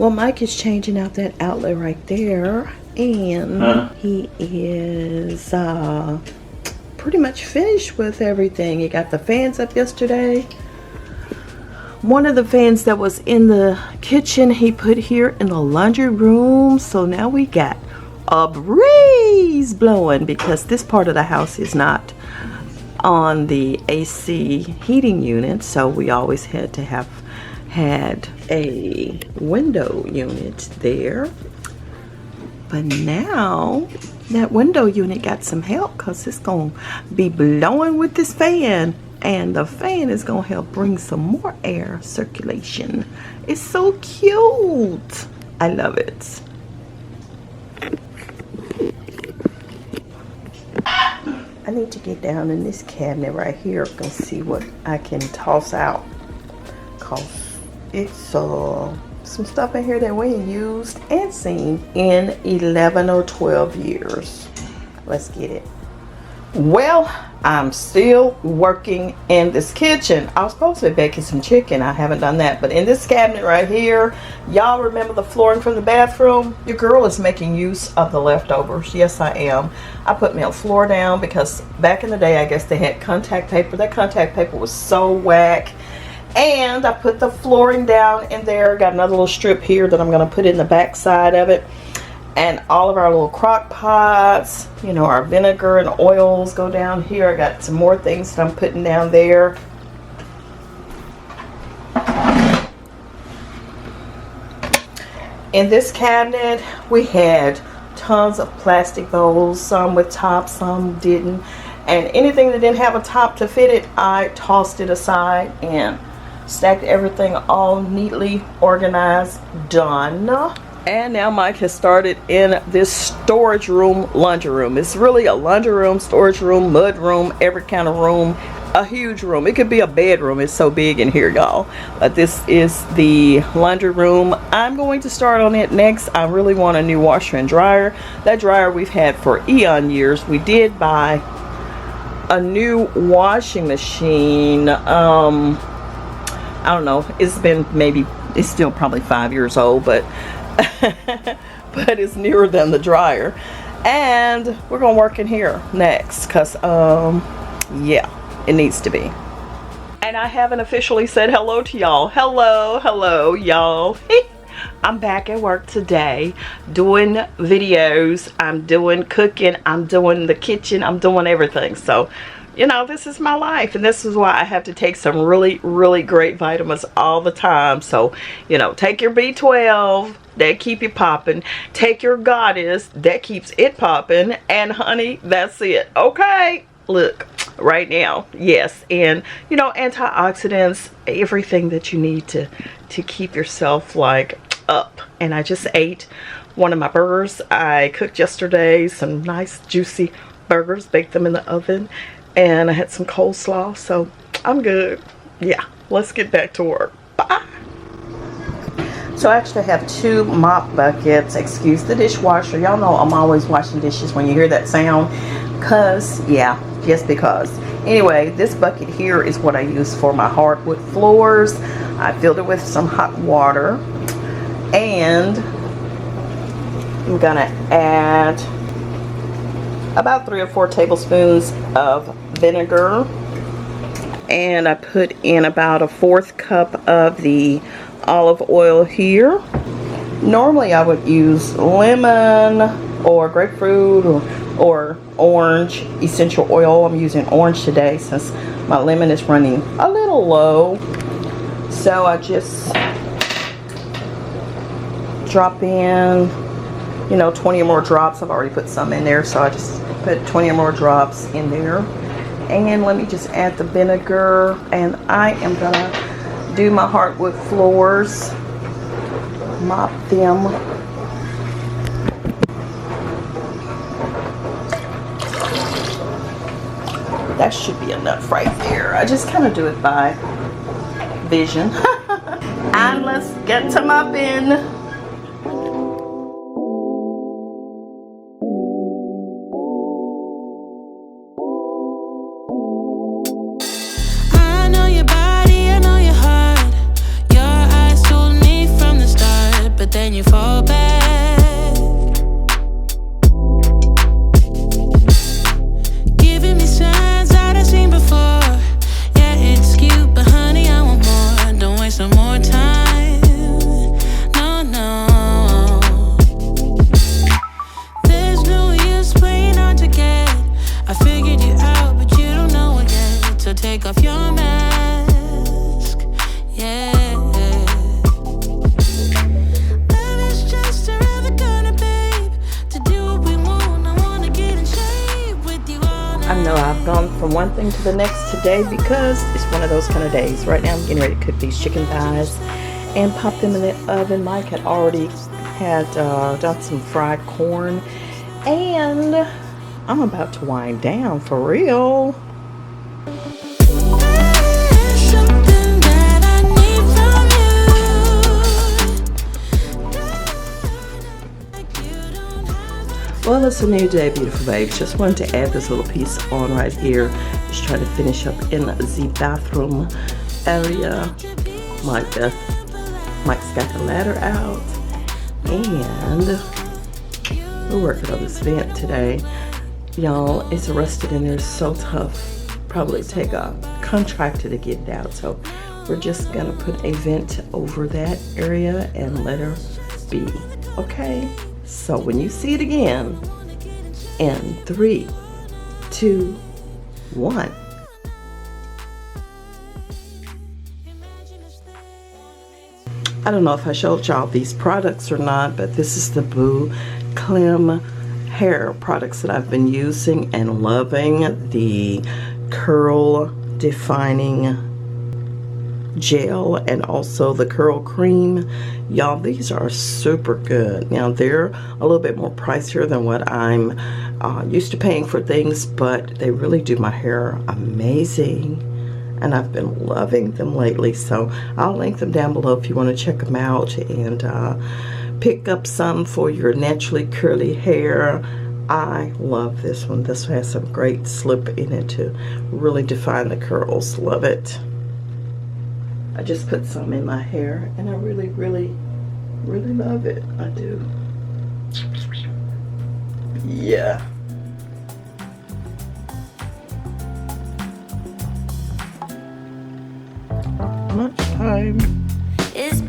Well, Mike is changing out that outlet right there, and he is pretty much finished with everything. He got the fans up yesterday. One of the fans that was in the kitchen he put here in the laundry room, so now we got a breeze blowing because this part of the house is not on the AC heating unit, so we always had to have had a window unit there. But now that window unit got some help because it's gonna be blowing with this fan, and the fan is gonna help bring some more air circulation. It's so cute. I love it. I need to get down in this cabinet right here and see what I can toss out, cause it's some stuff in here that we ain't used and seen in 11 or 12 years. Let's get it. Well, I'm still working in this kitchen. I was supposed to be baking some chicken. I haven't done that. But in this cabinet right here, y'all remember the flooring from the bathroom? Your girl is making use of the leftovers. Yes, I am. I put milk floor down because back in the day, I guess they had contact paper. That contact paper was so whack. And I put the flooring down in there. Got another little strip here that I'm going to put in the back side of it. And all of our little crock pots, you know, our vinegar and oils go down here. I got some more things that I'm putting down there. In this cabinet, we had tons of plastic bowls, some with tops, some didn't. And anything that didn't have a top to fit it, I tossed it aside and stacked everything all neatly organized. Done. And now Mike has started in this storage room, laundry room. It's really a laundry room, storage room, mud room, every kind of room. A huge room. It could be a bedroom. It's so big in here, y'all. But this is the laundry room. I'm going to start on it next. I really want a new washer and dryer. That dryer we've had for eon years. We did buy a new washing machine. I don't know. It's been maybe, it's still probably 5 years old, but but it's newer than the dryer. And we're gonna work in here next because yeah, it needs to be. And I haven't officially said hello to y'all. Hello y'all. I'm back at work today doing videos. I'm doing cooking, I'm doing the kitchen, I'm doing everything. So you know, this is my life, and this is why I have to take some really great vitamins all the time. So, you know, take your B12, that keep you popping. Take your Goddess, that keeps it popping. And honey, that's it. Okay, look, right now, yes. And, you know, antioxidants, everything that you need to keep yourself, like, up. And I just ate one of my burgers I cooked yesterday. Some nice, juicy burgers, baked them in the oven. And I had some coleslaw, so I'm good. Yeah, let's get back to work. Bye. So I actually have 2 mop buckets. Excuse the dishwasher. Y'all know I'm always washing dishes when you hear that sound. Cause, yeah, just because. Anyway, this bucket here is what I use for my hardwood floors. I filled it with some hot water. And I'm gonna add about 3 or 4 tablespoons of vinegar, and I put in about a 1/4 cup of the olive oil here. Normally I would use lemon or grapefruit or orange essential oil. I'm using orange today since my lemon is running a little low. So I just drop in, you know, 20 or more drops. I've already put some in there, so I just put 20 or more drops in there. And let me just add the vinegar, and I am gonna do my hardwood floors, mop them. That should be enough right there. I just kind of do it by vision. And let's get to mopping. But they some more time. No, no. There's no use playing hard to get. I figured you out, but you don't know it yet. So take off your mask. Yeah. Love is just around the corner, babe. To do what we want, I wanna get in shape with you all night. I know I've gone from one thing to the next today because it's one of those kind of days. Right now I'm getting ready to cook these chicken thighs and pop them in the oven. Mike had already done some fried corn, and I'm about to wind down for real. Something that I need from you. Well, it's a new day, beautiful babes. Just wanted to add this little piece on right here. Just trying to finish up in the bathroom area. Mike's got the ladder out, and we're working on this vent today. Y'all, it's rusted in there, so tough. Probably take a contractor to get it out. So we're just gonna put a vent over that area and let her be. Okay? So when you see it again, in 3, 2, 1. I don't know if I showed y'all these products or not, but this is the Boo Clem hair products that I've been using and loving. The curl defining gel and also the curl cream. Y'all, these are super good. Now they're a little bit more pricier than what I'm used to paying for things, but they really do my hair amazing, and I've been loving them lately. So I'll link them down below if you want to check them out and pick up some for your naturally curly hair. I love this one. This one has some great slip in it to really define the curls. Love it. I just put some in my hair, and I really, really, really love it. I do. Yeah. Much time. It's